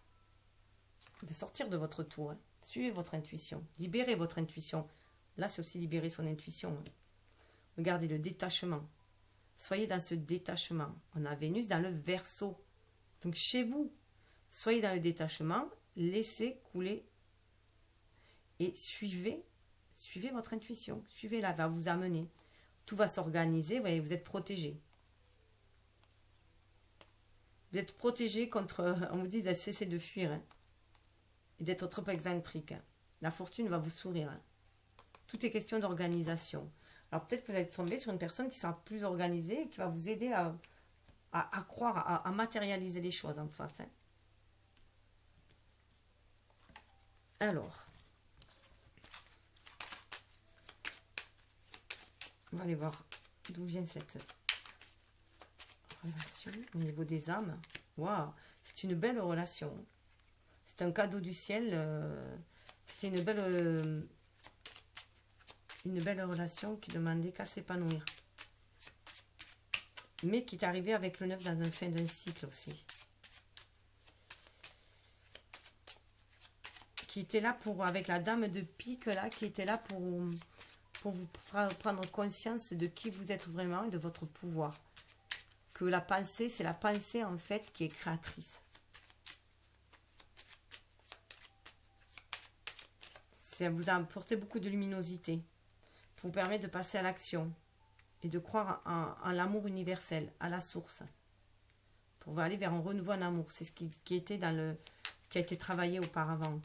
De sortir de votre tour. Hein. Suivez votre intuition. Libérez votre intuition. Là, c'est aussi libérer son intuition. Hein. Regardez le détachement. Soyez dans ce détachement. On a Vénus dans le Verseau. Donc, chez vous, soyez dans le détachement. Laissez couler et suivez votre intuition. Suivez-la, va vous amener. Tout va s'organiser. Vous voyez, vous êtes protégé. Vous êtes protégé contre, on vous dit de cesser de fuir hein, et d'être trop excentrique. Hein. La fortune va vous sourire. Hein. Tout est question d'organisation. Alors peut-être que vous allez tomber sur une personne qui sera plus organisée et qui va vous aider à croire, à matérialiser les choses en face. Hein. Alors, on va aller voir d'où vient cette relation au niveau des âmes. Waouh, c'est une belle relation. C'est un cadeau du ciel. C'est une belle relation qui demandait qu'à s'épanouir. Mais qui est arrivée avec le 9 dans un fin d'un cycle aussi. Qui était là avec la dame de pique là, qui était là pour vous prendre conscience de qui vous êtes vraiment et de votre pouvoir. Que la pensée, c'est la pensée en fait qui est créatrice. Ça vous a apporté beaucoup de luminosité pour vous permettre de passer à l'action et de croire en l'amour universel, à la source. Pour aller vers un renouveau en amour. C'est ce qui était ce qui a été travaillé auparavant.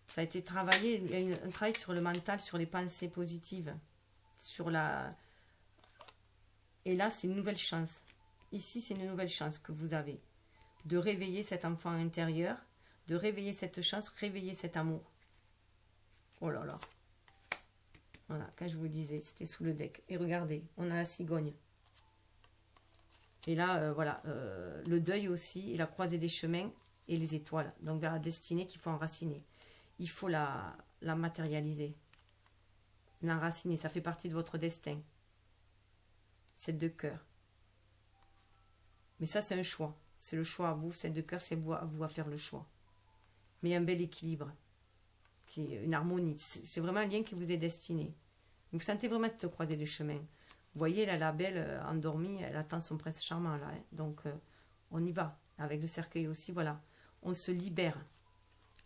Ça a été travaillé, il y a un travail sur le mental, sur les pensées positives, Et là, c'est une nouvelle chance. Ici, c'est une nouvelle chance que vous avez. De réveiller cet enfant intérieur, de réveiller cette chance, réveiller cet amour. Oh là là. Voilà, quand je vous disais, c'était sous le deck. Et regardez, on a la cigogne. Et là, voilà, le deuil aussi, et la croisée des chemins et les étoiles. Donc vers la destinée qu'il faut enraciner. Il faut la matérialiser. L'enraciner, ça fait partie de votre destin. 7 de cœur. Mais ça, c'est un choix. C'est le choix à vous. 7 de cœur, c'est à vous à faire le choix. Mais il y a un bel équilibre. Une harmonie. C'est vraiment un lien qui vous est destiné. Vous sentez vraiment de te croiser les chemins. Vous voyez, là, la belle endormie, elle attend son prince charmant, là. Hein. Donc, on y va. Avec le cercueil aussi, voilà. On se libère.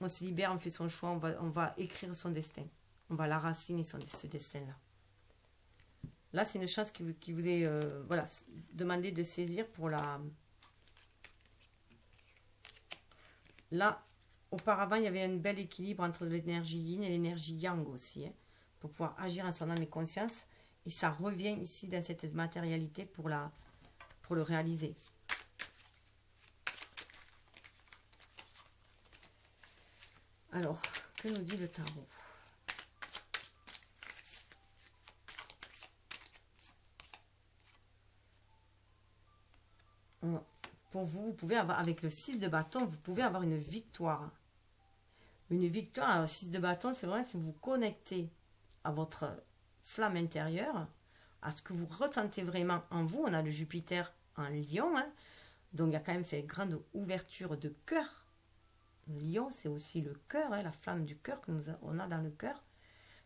On se libère, on fait son choix, on va écrire son destin. On va l'enraciner, ce destin-là. Là, c'est une chance qui vous est voilà, demandé de saisir pour la... Là, auparavant, il y avait un bel équilibre entre l'énergie yin et l'énergie yang aussi, hein, pour pouvoir agir en son âme et conscience. Et ça revient ici dans cette matérialité pour le réaliser. Alors, que nous dit le tarot? Pour vous, vous pouvez avoir, avec le 6 de bâton, vous pouvez avoir une victoire. Une victoire, alors, le 6 de bâton, c'est vrai, si vous vous connectez à votre flamme intérieure, à ce que vous ressentez vraiment en vous. On a le Jupiter en Lion, hein, donc il y a quand même cette grande ouverture de cœur. Le Lion, c'est aussi le cœur, hein, la flamme du cœur que on a dans le cœur.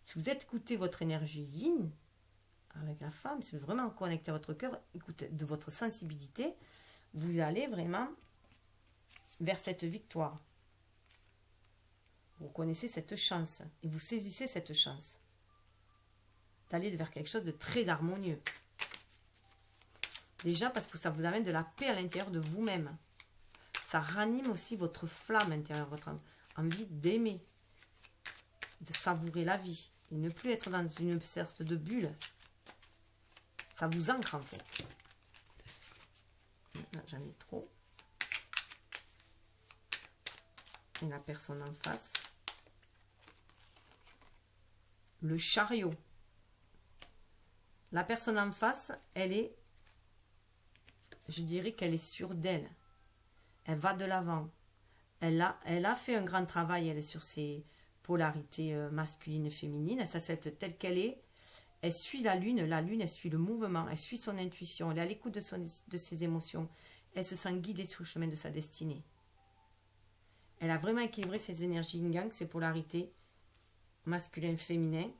Si vous écoutez votre énergie yin avec la femme, si vous êtes vraiment connecté à votre cœur, écoutez de votre sensibilité, vous allez vraiment vers cette victoire. Vous connaissez cette chance et vous saisissez cette chance d'aller vers quelque chose de très harmonieux. Déjà parce que ça vous amène de la paix à l'intérieur de vous-même. Ça ranime aussi votre flamme intérieure, votre envie d'aimer, de savourer la vie et ne plus être dans une sorte de bulle. Ça vous ancre en fait. Là, j'en ai trop. Et la personne en face. Le chariot. La personne en face, elle est, je dirais qu'elle est sûre d'elle. Elle va de l'avant. Elle a fait un grand travail, elle, sur ses polarités masculines et féminines. Elle s'accepte telle qu'elle est. Elle suit la lune, elle suit le mouvement, elle suit son intuition, elle est à l'écoute de ses émotions. Elle se sent guidée sur le chemin de sa destinée. Elle a vraiment équilibré ses énergies yin-yang, ses polarités masculin-féminin.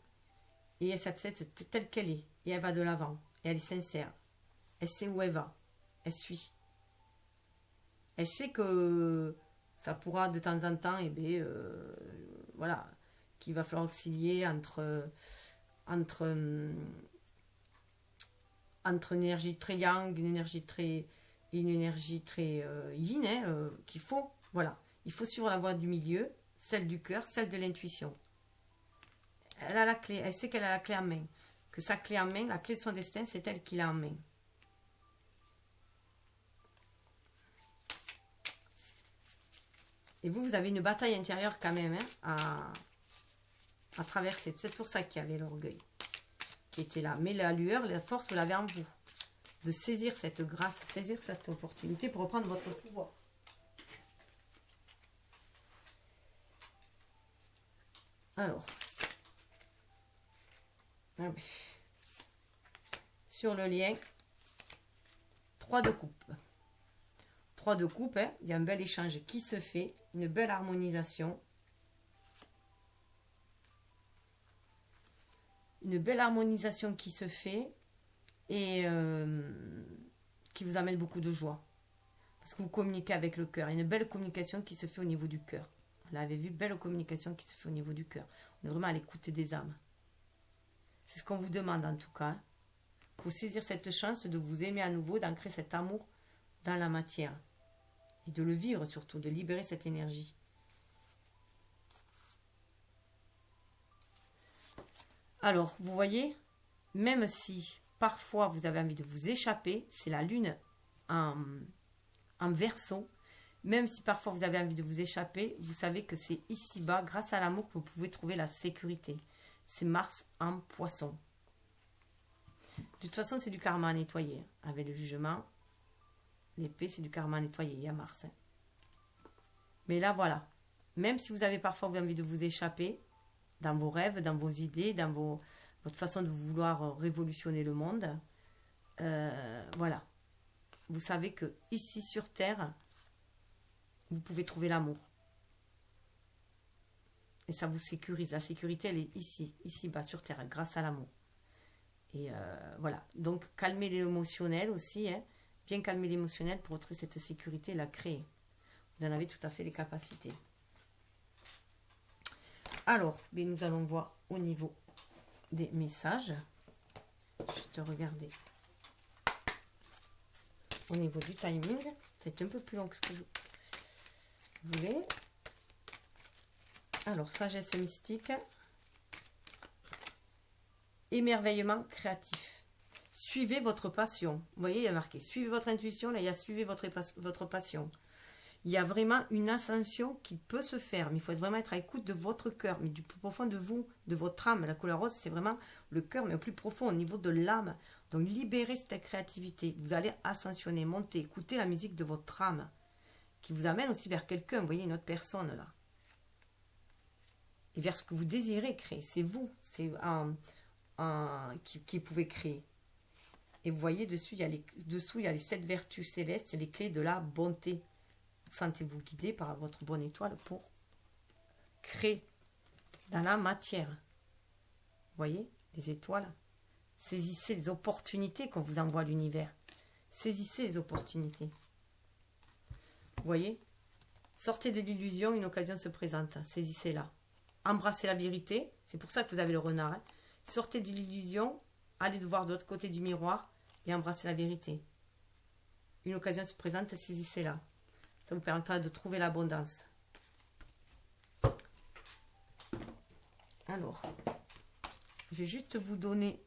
Et elle s'accepte telle qu'elle est. Et elle va de l'avant. Et elle est sincère. Elle sait où elle va. Elle suit. Elle sait que ça pourra de temps en temps, voilà, qu'il va falloir auxilier entre une énergie très yang, une énergie très yin, hein, qu'il faut, voilà, il faut suivre la voie du milieu, celle du cœur, celle de l'intuition. Elle a la clé, elle sait qu'elle a la clé en main, que sa clé en main, la clé de son destin, c'est elle qui l'a en main. Et vous avez une bataille intérieure quand même, hein, à traverser. C'est pour ça qu'il y avait l'orgueil qui était là. Mais la lueur, la force, vous l'avez en vous. De saisir cette grâce, saisir cette opportunité pour reprendre votre pouvoir. Alors. Ah oui. Sur le lien, 3 de coupe. 3 de coupe, hein, il y a un bel échange qui se fait, une belle harmonisation. Une belle harmonisation qui se fait et qui vous amène beaucoup de joie. Parce que vous communiquez avec le cœur. Il y a une belle communication qui se fait au niveau du cœur. On l'avait vu, belle communication qui se fait au niveau du cœur. On est vraiment à l'écoute des âmes. C'est ce qu'on vous demande en tout cas. Pour saisir cette chance de vous aimer à nouveau, d'ancrer cet amour dans la matière. Et de le vivre surtout, de libérer cette énergie. Alors, vous voyez, même si parfois vous avez envie de vous échapper, c'est la lune en Verseau. Même si parfois vous avez envie de vous échapper, vous savez que c'est ici-bas, grâce à l'amour, que vous pouvez trouver la sécurité. C'est Mars en Poisson. De toute façon, c'est du karma à nettoyer. Avec le jugement, l'épée, c'est du karma à nettoyer. Il y a Mars. Hein. Mais là, voilà. Même si vous avez parfois envie de vous échapper, dans vos rêves, dans vos idées, dans votre façon de vouloir révolutionner le monde, voilà. Vous savez que ici sur Terre, vous pouvez trouver l'amour. Et ça vous sécurise. La sécurité, elle est ici, ici-bas, sur Terre, grâce à l'amour. Et voilà. Donc, calmer l'émotionnel aussi. Hein. Bien calmer l'émotionnel pour retrouver cette sécurité et la créer. Vous en avez tout à fait les capacités. Alors, nous allons voir au niveau des messages. Juste regarder. Au niveau du timing, c'est un peu plus long que ce que je voulais. Alors, sagesse mystique. Émerveillement créatif. Suivez votre passion. Vous voyez, il y a marqué suivez votre intuition. Là, il y a suivez votre passion. Il y a vraiment une ascension qui peut se faire. Mais il faut vraiment être à l'écoute de votre cœur. Mais du plus profond de vous, de votre âme. La couleur rose, c'est vraiment le cœur, mais au plus profond, au niveau de l'âme. Donc, libérez cette créativité. Vous allez ascensionner, monter, écouter la musique de votre âme. Qui vous amène aussi vers quelqu'un. Vous voyez, une autre personne là. Et vers ce que vous désirez créer. C'est vous. C'est en qui pouvait créer. Et vous voyez, dessous, il y a les 7 vertus célestes, c'est les clés de la bonté. Sentez-vous guidé par votre bonne étoile pour créer dans la matière. Vous voyez, les étoiles. Saisissez les opportunités qu'on vous envoie à l'univers. Saisissez les opportunités. Vous voyez, sortez de l'illusion, une occasion se présente. Saisissez-la. Embrassez la vérité. C'est pour ça que vous avez le renard. Hein. Sortez de l'illusion, allez voir de l'autre côté du miroir et embrassez la vérité. Une occasion se présente, saisissez-la. Ça vous permettra de trouver l'abondance. Alors, je vais juste vous donner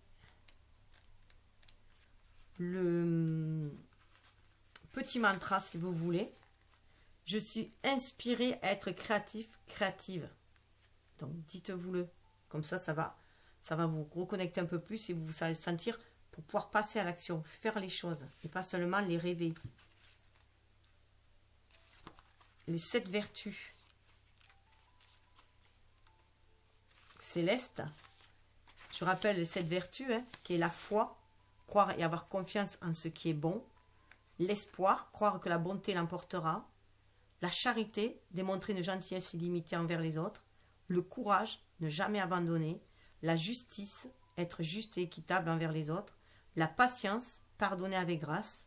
le petit mantra si vous voulez. Je suis inspirée à être créatif, créative. Donc, dites-vous-le. Comme ça, ça va vous reconnecter un peu plus et vous allez sentir pour pouvoir passer à l'action, faire les choses et pas seulement les rêver. Les 7 vertus célestes. Je rappelle les 7 vertus, hein, qui est la foi, croire et avoir confiance en ce qui est bon. L'espoir, croire que la bonté l'emportera. La charité, démontrer une gentillesse illimitée envers les autres. Le courage, ne jamais abandonner. La justice, être juste et équitable envers les autres. La patience, pardonner avec grâce.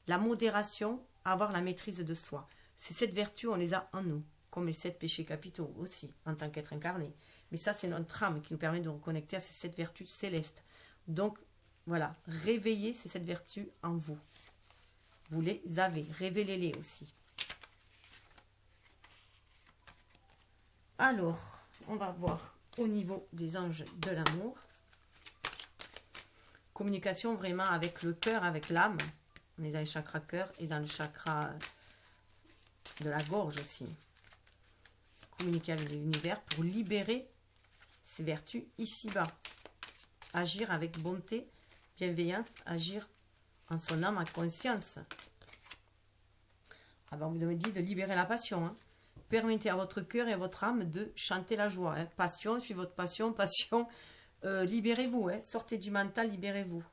La modération, avoir la maîtrise de soi. Ces 7 vertus, on les a en nous, comme les 7 péchés capitaux aussi, en tant qu'être incarné. Mais ça, c'est notre âme qui nous permet de nous reconnecter à ces 7 vertus célestes. Donc, voilà, réveillez ces 7 vertus en vous. Vous les avez, révélez-les aussi. Alors, on va voir au niveau des anges de l'amour. Communication vraiment avec le cœur, avec l'âme. On est dans le chakra cœur et dans le chakra de la gorge aussi. Communiquer avec l'univers pour libérer ses vertus ici-bas. Agir avec bonté, bienveillance, agir en son âme, en conscience. Alors, vous avez dit de libérer la passion. Hein. Permettez à votre cœur et à votre âme de chanter la joie. Hein. Passion, suivez votre passion, passion. Libérez-vous, hein. Sortez du mental, libérez-vous.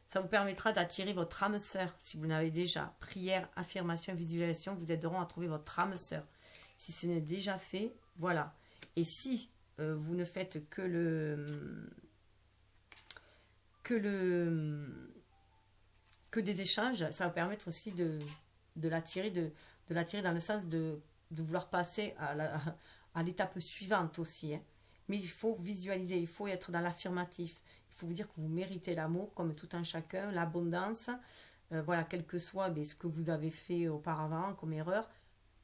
Ça vous permettra d'attirer votre âme sœur. Si vous n'avez déjà, prière, affirmation, visualisation vous aideront à trouver votre âme sœur. Si ce n'est déjà fait, voilà. Et si vous ne faites que des échanges, ça va permettre aussi de l'attirer dans le sens de vouloir passer à l'étape suivante aussi. Hein. Mais il faut visualiser, il faut être dans l'affirmatif. Il faut vous dire que vous méritez l'amour comme tout un chacun, l'abondance. Voilà, quel que soit ce que vous avez fait auparavant comme erreur,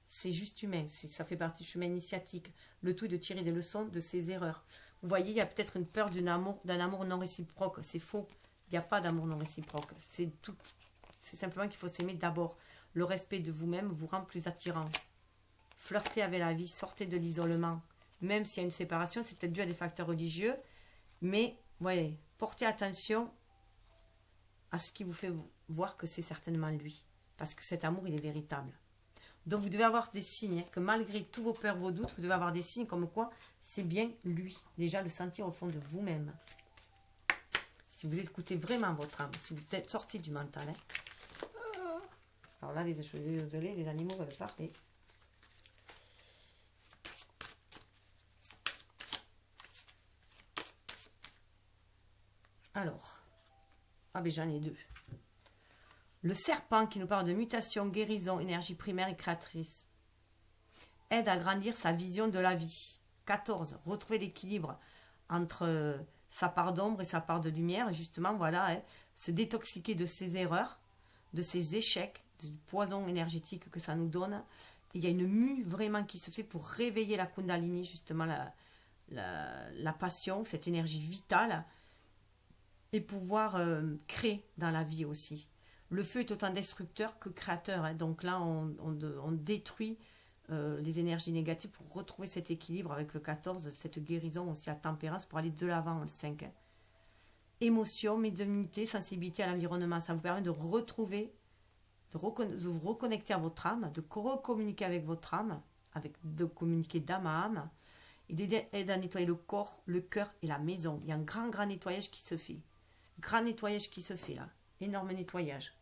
c'est juste humain. Ça fait partie du chemin initiatique. Le tout est de tirer des leçons de ces erreurs. Vous voyez, il y a peut-être une peur d'un amour non réciproque. C'est faux. Il n'y a pas d'amour non réciproque. C'est simplement qu'il faut s'aimer d'abord. Le respect de vous-même vous rend plus attirant. Flirtez avec la vie, sortez de l'isolement. Même s'il y a une séparation, c'est peut-être dû à des facteurs religieux. Mais, voyez, portez attention à ce qui vous fait voir que c'est certainement lui. Parce que cet amour, il est véritable. Donc, vous devez avoir des signes, hein, que malgré tous vos peurs, vos doutes, vous devez avoir des signes comme quoi c'est bien lui. Déjà, le sentir au fond de vous-même. Si vous écoutez vraiment votre âme, si vous êtes sorti du mental. Hein. Alors là, je suis désolée, les animaux veulent parler. Alors, j'en ai 2. Le serpent qui nous parle de mutation, guérison, énergie primaire et créatrice. Aide à grandir sa vision de la vie. 14. Retrouver l'équilibre entre sa part d'ombre et sa part de lumière. Justement, voilà, hein, se détoxiquer de ses erreurs, de ses échecs, du poison énergétique que ça nous donne. Et il y a une mue vraiment qui se fait pour réveiller la Kundalini, justement la passion, cette énergie vitale, et pouvoir créer dans la vie aussi. Le feu est autant destructeur que créateur. Hein. Donc là, on détruit les énergies négatives pour retrouver cet équilibre avec le 14, cette guérison aussi, la tempérance, pour aller de l'avant, le 5. Hein. Émotion, médiumnité, sensibilité à l'environnement. Ça vous permet de retrouver, de vous reconnecter à votre âme, de recommuniquer avec votre âme, de communiquer d'âme à âme, Il aide à nettoyer le corps, le cœur et la maison. Il y a un grand nettoyage qui se fait. Grand nettoyage qui se fait là. Énorme nettoyage.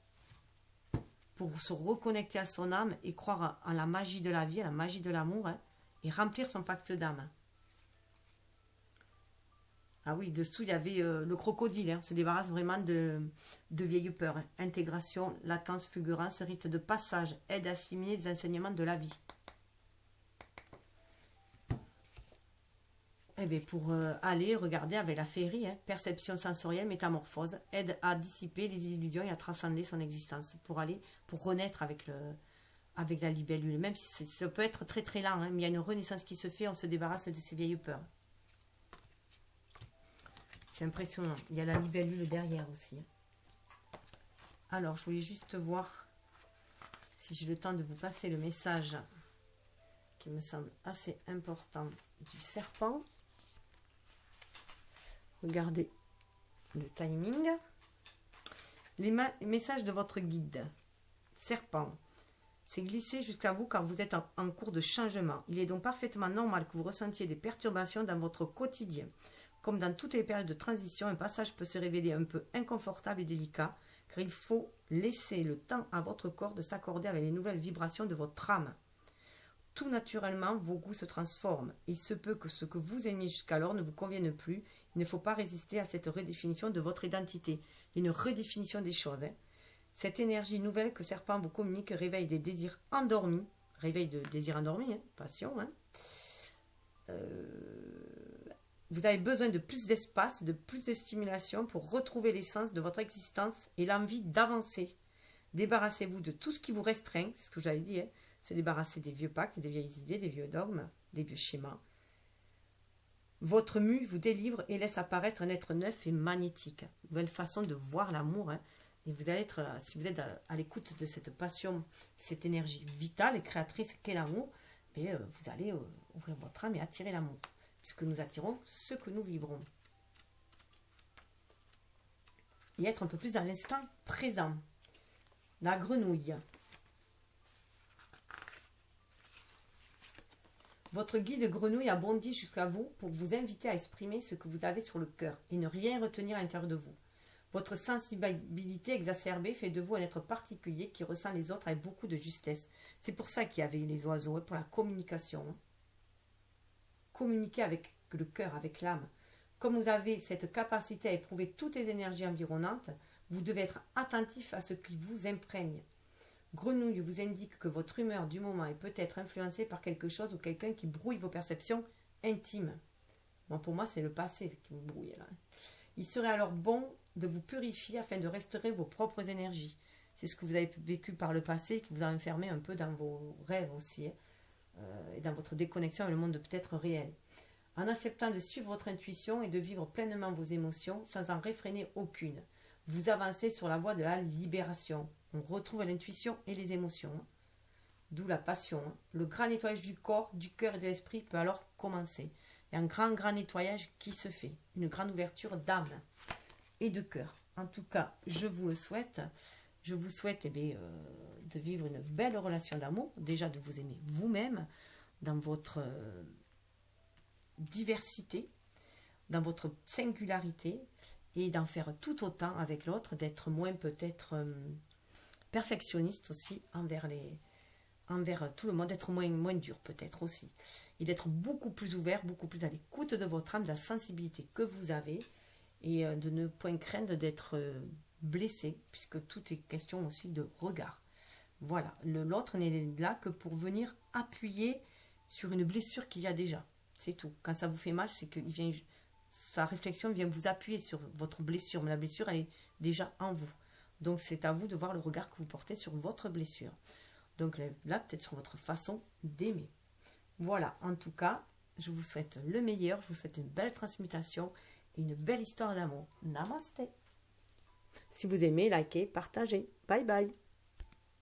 Pour se reconnecter à son âme et croire à la magie de la vie, à la magie de l'amour, hein, et remplir son pacte d'âme. Ah oui, dessous, il y avait le crocodile. Hein, on se débarrasse vraiment de vieilles peurs. Hein. Intégration, latence, fulgurance, rite de passage, aide à assimiler les enseignements de la vie. Eh bien, pour aller regarder avec la féerie, hein, perception sensorielle, métamorphose, aide à dissiper les illusions et à transcender son existence. Pour renaître avec la libellule. Même si ça peut être très très lent, hein, mais il y a une renaissance qui se fait, on se débarrasse de ces vieilles peurs. C'est impressionnant. Il y a la libellule derrière aussi. Alors, je voulais juste voir si j'ai le temps de vous passer le message qui me semble assez important du serpent. Regardez le timing. Les messages de votre guide. Serpent. C'est glissé jusqu'à vous quand vous êtes en cours de changement. Il est donc parfaitement normal que vous ressentiez des perturbations dans votre quotidien. Comme dans toutes les périodes de transition, un passage peut se révéler un peu inconfortable et délicat, car il faut laisser le temps à votre corps de s'accorder avec les nouvelles vibrations de votre âme. Tout naturellement, vos goûts se transforment. Il se peut que ce que vous aimiez jusqu'alors ne vous convienne plus. Il ne faut pas résister à cette redéfinition de votre identité. Il y a une redéfinition des choses. Hein. Cette énergie nouvelle que Serpent vous communique réveille des désirs endormis. Réveil de désirs endormis, hein, passion. Hein. Vous avez besoin de plus d'espace, de plus de stimulation pour retrouver l'essence de votre existence et l'envie d'avancer. Débarrassez-vous de tout ce qui vous restreint, c'est ce que j'avais dit, hein. Se débarrasser des vieux pactes, des vieilles idées, des vieux dogmes, des vieux schémas. Votre mue vous délivre et laisse apparaître un être neuf et magnétique. Nouvelle façon de voir l'amour. Hein. Et vous allez être, si vous êtes à l'écoute de cette passion, cette énergie vitale et créatrice qu'est l'amour, et vous allez ouvrir votre âme et attirer l'amour. Puisque nous attirons ce que nous vibrons. Et être un peu plus dans l'instant présent. La grenouille. Votre guide grenouille a bondi jusqu'à vous pour vous inviter à exprimer ce que vous avez sur le cœur et ne rien retenir à l'intérieur de vous. Votre sensibilité exacerbée fait de vous un être particulier qui ressent les autres avec beaucoup de justesse. C'est pour ça qu'il y avait les oiseaux, pour la communication. Communiquer avec le cœur, avec l'âme. Comme vous avez cette capacité à éprouver toutes les énergies environnantes, vous devez être attentif à ce qui vous imprègne. Grenouille vous indique que votre humeur du moment est peut-être influencée par quelque chose ou quelqu'un qui brouille vos perceptions intimes. Bon, pour moi, c'est le passé qui vous brouille. Là. Il serait alors bon de vous purifier afin de restaurer vos propres énergies. C'est ce que vous avez vécu par le passé qui vous a enfermé un peu dans vos rêves aussi, hein, et dans votre déconnexion avec le monde peut-être réel. En acceptant de suivre votre intuition et de vivre pleinement vos émotions sans en réfréner aucune, vous avancez sur la voie de la libération. On retrouve l'intuition et les émotions. Hein. D'où la passion. Hein. Le grand nettoyage du corps, du cœur et de l'esprit peut alors commencer. Il y a un grand nettoyage qui se fait. Une grande ouverture d'âme et de cœur. En tout cas, je vous le souhaite. Je vous souhaite de vivre une belle relation d'amour. Déjà de vous aimer vous-même dans votre diversité, dans votre singularité et d'en faire tout autant avec l'autre, d'être moins peut-être perfectionniste aussi envers tout le monde, d'être moins dur peut-être aussi, et d'être beaucoup plus ouvert, beaucoup plus à l'écoute de votre âme, de la sensibilité que vous avez, et de ne point craindre d'être blessé, puisque tout est question aussi de regard. Voilà, l'autre n'est là que pour venir appuyer sur une blessure qu'il y a déjà, c'est tout. Quand ça vous fait mal, c'est que sa réflexion vient vous appuyer sur votre blessure, mais la blessure, elle est déjà en vous. Donc, c'est à vous de voir le regard que vous portez sur votre blessure. Donc, là, peut-être sur votre façon d'aimer. Voilà, en tout cas, je vous souhaite le meilleur. Je vous souhaite une belle transmutation et une belle histoire d'amour. Namasté. Si vous aimez, likez, partagez. Bye bye.